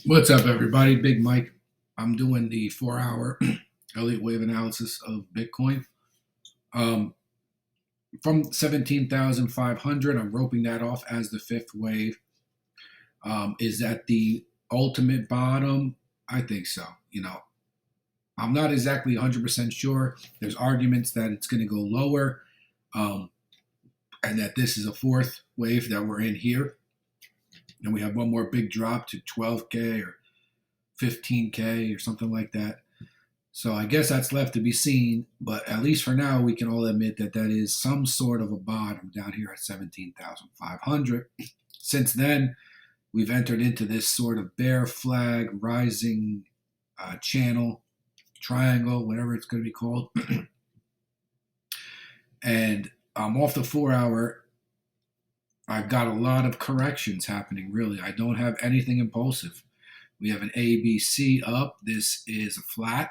What's up, everybody? Big Mike. I'm doing the 4 hour Elliott wave analysis of Bitcoin. Um, from 17,500, I'm roping that off as the fifth wave. Is that the ultimate bottom? I think so. I'm not exactly 100% sure. There's arguments that it's going to go lower, um, and that this is a fourth wave that we're in here. And we have one more big drop to 12K or 15K or something like that. So I guess that's left to be seen, but at least for now, we can all admit that that is some sort of a bottom down here at 17,500. Since then, we've entered into this sort of bear flag rising channel, triangle, whatever it's going to be called. And off the 4 hour, I've got a lot of corrections happening, really. I don't have anything impulsive. We have an ABC up. This is a flat.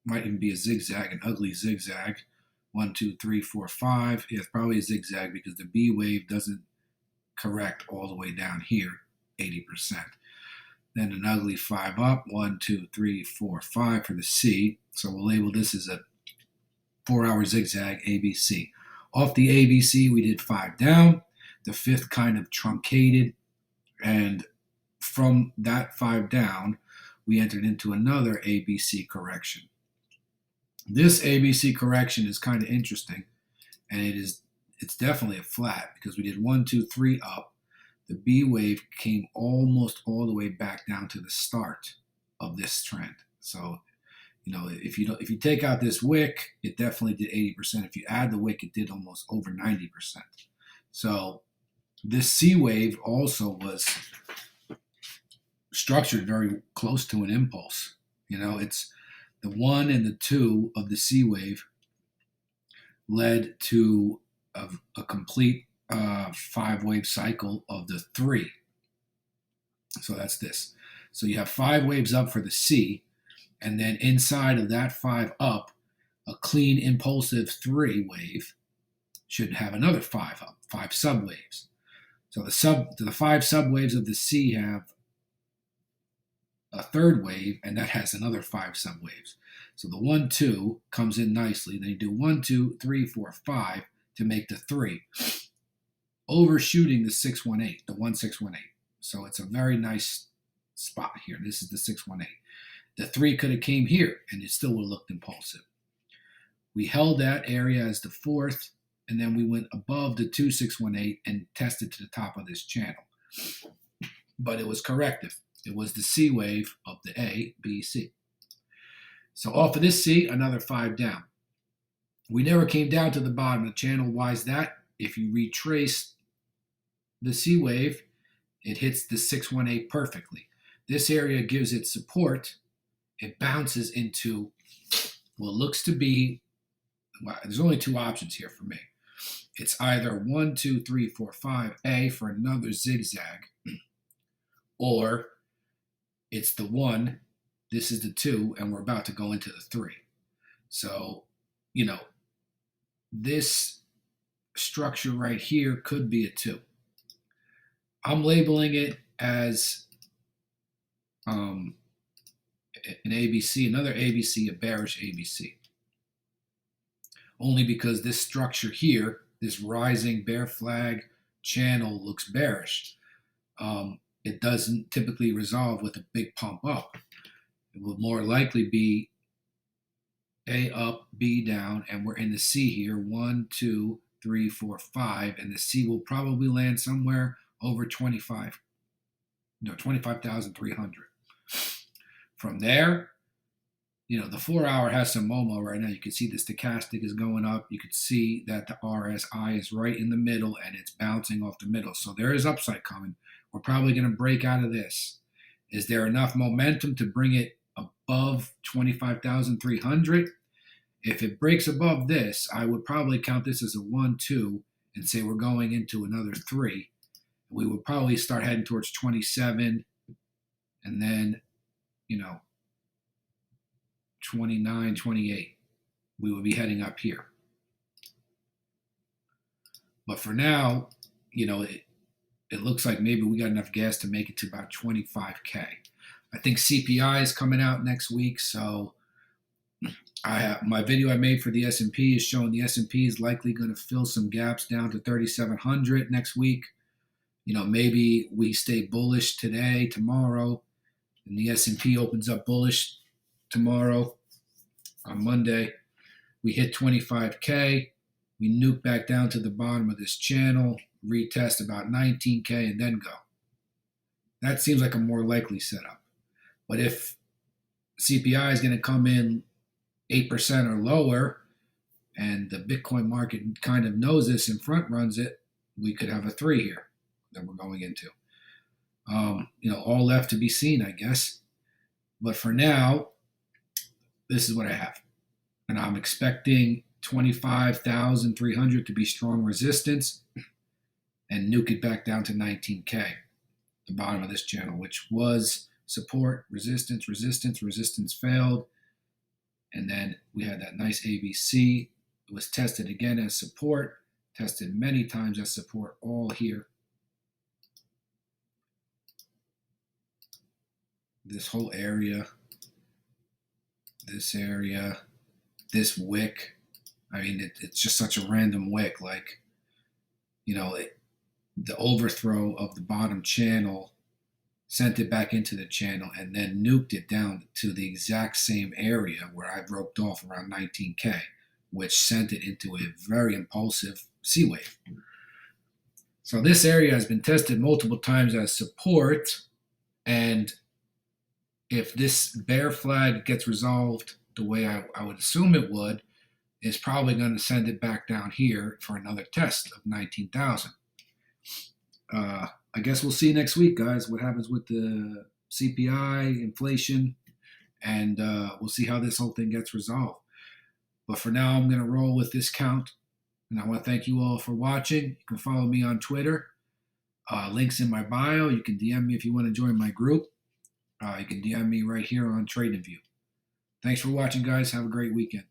Might even be a zigzag, an ugly zigzag. 1, 2, 3, 4, 5. Yeah, it's probably a zigzag because the B wave doesn't correct all the way down here, 80%. Then an ugly 5 up. 1, 2, 3, 4, 5 for the C. So we'll label this as a 4 hour zigzag ABC. Off the ABC, we did 5 down. The fifth kind of truncated. And from that 5 down, we entered into another ABC correction. This ABC correction is kind of interesting, and it's definitely a flat because we did 1, 2, 3 up. The B wave came almost all the way back down to the start of this trend. So, if you take out this wick, it definitely did 80%. If you add the wick, it did almost over 90%. So this C wave also was structured very close to an impulse. It's the 1 and the 2 of the C wave led to a complete 5 wave cycle of the 3. So that's this. So you have 5 waves up for the C, and then inside of that 5 up, a clean impulsive 3 wave should have another 5 up, 5 subwaves. So the 5 subwaves of the C have a third wave, and that has another 5 subwaves. So the 1, 2 comes in nicely. Then you do 1, 2, 3, 4, 5 to make the 3, overshooting the 618, the 1618. So it's a very nice spot here. This is the 618. The 3 could have came here, and it still would have looked impulsive. We held that area as the fourth, and then we went above the 2618 and tested to the top of this channel. But it was corrective. It was the C wave of the A, B, C. So off of this C, another 5 down. We never came down to the bottom of the channel. Why is that? If you retrace the C wave, it hits the 618 perfectly. This area gives it support. It bounces into what looks to be, there's only 2 options here for me. It's either 1, 2, 3, 4, 5, A for another zigzag, or it's the 1, this is the 2, and we're about to go into the 3. So, this structure right here could be a 2. I'm labeling it as an ABC, another ABC, a bearish ABC. Only because this structure here, this rising bear flag channel looks bearish. It doesn't typically resolve with a big pump up. It will more likely be A up, B down, and we're in the C here. 1, 2, 3, 4, 5, and the C will probably land somewhere over 25,300. From there, the 4 hour has some Momo right now. You can see the stochastic is going up. You can see that the RSI is right in the middle and it's bouncing off the middle. So there is upside coming. We're probably going to break out of this. Is there enough momentum to bring it above 25,300? If it breaks above this, I would probably count this as a 1, 2 and say we're going into another 3. We would probably start heading towards 27 and then, 29, 28. We would be heading up here. But for now, it looks like maybe we got enough gas to make it to about 25K. I think CPI is coming out next week, so I have my video I made for the S&P is showing the S&P is likely going to fill some gaps down to 3,700 next week. Maybe we stay bullish today, tomorrow, and the S&P opens up bullish tomorrow on Monday. We hit 25K. We nuke back down to the bottom of this channel, retest about 19K, and then go. That seems like a more likely setup. But if CPI is going to come in 8% or lower, and the Bitcoin market kind of knows this and front runs it, we could have a 3 here that we're going into. All left to be seen, I guess. But for now, this is what I have. And I'm expecting 25,300 to be strong resistance and nuke it back down to 19K, the bottom of this channel, which was support, resistance, resistance, resistance failed. And then we had that nice ABC. It was tested again as support, tested many times as support, all here. This whole area, this area, this wick. I mean, it's just such a random wick. Like, the overthrow of the bottom channel sent it back into the channel and then nuked it down to the exact same area where I roped off around 19K, which sent it into a very impulsive C wave. So this area has been tested multiple times as support, and if this bear flag gets resolved the way I would assume it would, it's probably going to send it back down here for another test of 19,000. I guess we'll see next week, guys, what happens with the CPI, inflation, and we'll see how this whole thing gets resolved. But for now, I'm going to roll with this count, and I want to thank you all for watching. You can follow me on Twitter. Links in my bio. You can DM me if you want to join my group. You can DM me right here on TradingView. Thanks for watching, guys. Have a great weekend.